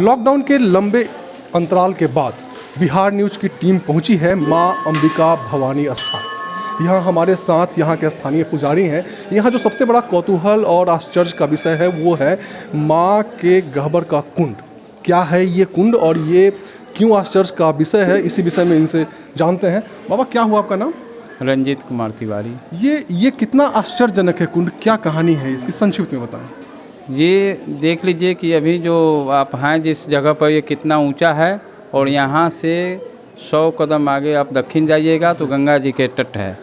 Lockdown के लंबे अंतराल के बाद बिहार न्यूज़ की टीम पहुंची है मां अंबिका भवानी स्थान। यहाँ हमारे साथ यहाँ के स्थानीय पुजारी हैं। यहाँ जो सबसे बड़ा कौतूहल और आश्चर्य का विषय है वो है मां के गह्वर का कुंड। क्या है ये कुंड और ये क्यों आश्चर्य का विषय है, इसी विषय में इनसे जानते हैं। बाबा, क्या हुआ आपका नाम? रंजीत कुमार तिवारी। ये कितना आश्चर्यजनक है कुंड, क्या कहानी है इसकी, संक्षिप्त में बताएं। ये देख लीजिए कि अभी जो आप हैं जिस जगह पर, ये कितना ऊंचा है और यहाँ से 100 कदम आगे आप दक्षिण जाइएगा तो गंगा जी के तट है,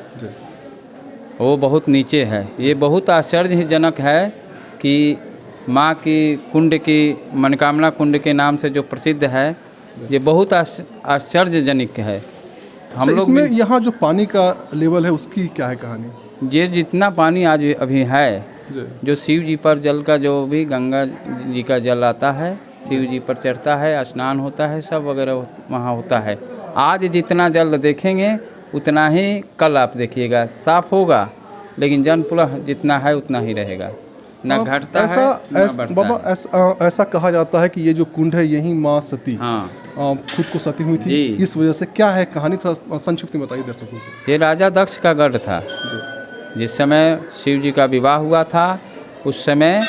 वो बहुत नीचे है। ये बहुत आश्चर्यजनक है कि माँ की कुंड की मनोकामना कुंड के नाम से जो प्रसिद्ध है, ये बहुत आश्चर्यजनक है। हम लोग इसमें यहाँ जो पानी का लेवल है उसकी क्या है कहानी? ये जितना पानी आज अभी है, जो शिव जी पर जल का, जो भी गंगा जी का जल आता है, शिव जी पर चढ़ता है, स्नान होता है, सब वगैरह वहाँ होता है। आज जितना जल देखेंगे उतना ही कल आप देखिएगा, साफ होगा, लेकिन जल पूरा जितना है उतना ही रहेगा, ना घटता है। बाबा, ऐसा कहा जाता है कि ये जो कुंड है यही माँ सती खुद को सती हुई थी, इस वजह से। क्या है कहानी, थोड़ा संक्षिप्त में बताइए दर्शकों को। ये राजा दक्ष का गढ़ था। जिस समय शिव जी का विवाह हुआ था, उस समय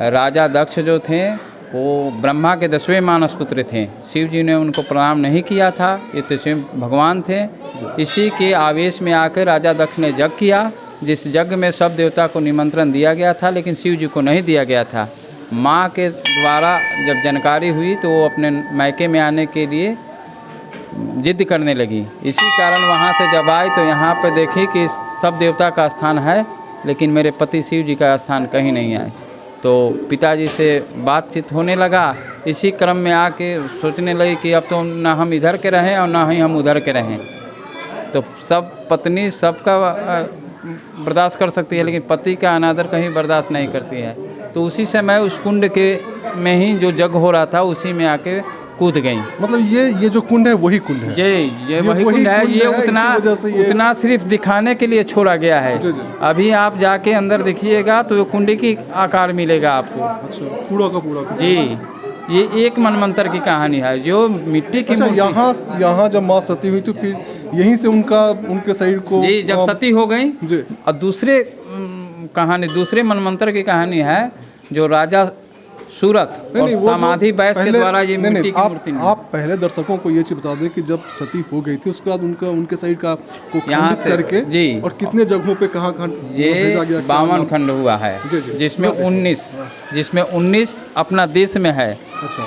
राजा दक्ष जो थे वो ब्रह्मा के 10वें मानस पुत्र थे। शिव जी ने उनको प्रणाम नहीं किया था, ये 10वें भगवान थे। इसी के आवेश में आकर राजा दक्ष ने यज्ञ किया, जिस यज्ञ में सब देवता को निमंत्रण दिया गया था, लेकिन शिव जी को नहीं दिया गया था। माँ के द्वारा जब जानकारी हुई तो वो अपने मायके में आने के लिए जिद करने लगी। इसी कारण वहाँ से जब आई तो यहाँ पर देखी कि सब देवता का स्थान है, लेकिन मेरे पति शिव जी का स्थान कहीं नहीं आए। तो पिताजी से बातचीत होने लगा। इसी क्रम में आके सोचने लगी कि अब तो ना हम इधर के रहें और ना ही हम उधर के रहें। तो सब पत्नी सबका बर्दाश्त कर सकती है, लेकिन पति का अनादर कहीं बर्दाश्त नहीं करती है। तो उसी समय उस कुंड के में ही जो जग हो रहा था, उसी में आके कूद गई। मतलब ये जो कुंड है वही कुंड है? ये वही कुंड है। ये उतना सिर्फ दिखाने के लिए छोड़ा गया है। अभी आप जाके अंदर देखिएगा तो कुंड की आकार मिलेगा आपको। अच्छा, पूरा का पूरा जी, ये एक मनमंत्र की कहानी है जो मिट्टी की। अच्छा, यहाँ जब माँ सती हुई तो फिर यहीं से उनके शरीर को जी जब सती हो गई। और दूसरे कहानी, दूसरे मनमंत्र की कहानी है जो राजा सूरत और समाधि बैस के द्वारा ये मिट्टी की मूर्ति। आप पहले दर्शकों को ये चीज बता दें कि जब सती हो गई थी उसके बाद उनके शरीर का यहाँ से करके जी, और कितने जगहों पे कहाँ ये 52 खंड हुआ है, जिसमें 19 अपना देश में है। अच्छा,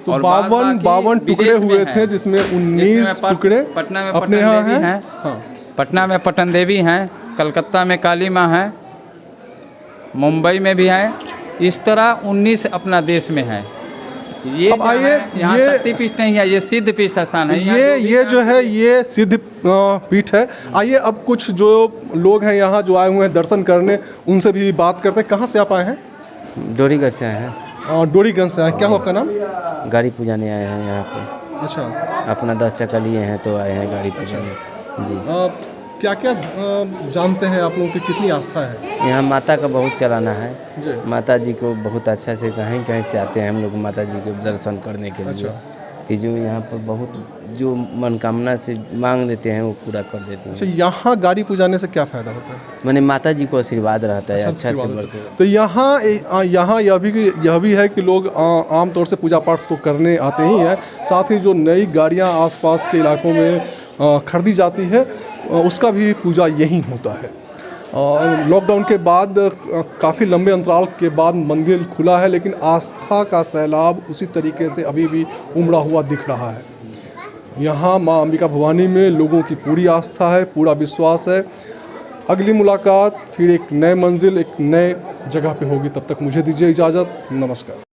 तो 52 टुकड़े हुए थे, जिसमें 19 टुकड़े पटना में अपने यहाँ हैं। पटना में पटन देवी हैं, कलकत्ता में काली माँ है, मुंबई में भी है। इस तरह 19 अपना देश में है। ये अब आइए, यहाँ शक्तिपीठ नहीं है, ये सिद्ध पीठ स्थान है। ये जो है ये सिद्ध पीठ है। आइए अब कुछ जो लोग हैं यहाँ जो आए हुए हैं दर्शन करने, उनसे भी बात करते हैं। कहाँ से आप आए हैं? डोरीगंज से आए हैं। डोरीगंज से आए। क्या हुआ आपका नाम? गाड़ी पूजाने आए हैं यहाँ पे। अच्छा, अपना 10 चक्का लिए हैं तो आए हैं गाड़ी पूजाने। जी, क्या क्या जानते हैं आप लोगों की, कितनी आस्था है यहाँ? माता का बहुत चलाना है। माता जी को बहुत अच्छा से कहीं कहीं से आते हैं हम लोग माता जी के दर्शन करने के लिए। अच्छा, कि जो यहाँ पर बहुत जो मनोकामना से मांग लेते हैं वो पूरा कर देते हैं। अच्छा, यहाँ गाड़ी पूजाने से क्या फ़ायदा होता है? मैंने माता जी को आशीर्वाद रहता है अच्छा से। तो यहाँ यह भी है कि लोग आमतौर से पूजा पाठ तो करने आते ही हैं, साथ ही जो नई गाड़ियाँ आसपास के इलाकों में खरीदी जाती है उसका भी पूजा यहीं होता है। लॉकडाउन के बाद काफ़ी लंबे अंतराल के बाद मंदिर खुला है, लेकिन आस्था का सैलाब उसी तरीके से अभी भी उमड़ा हुआ दिख रहा है। यहाँ माँ अंबिका भवानी में लोगों की पूरी आस्था है, पूरा विश्वास है। अगली मुलाकात फिर एक नए मंजिल, एक नए जगह पे होगी। तब तक मुझे दीजिए इजाज़त। नमस्कार।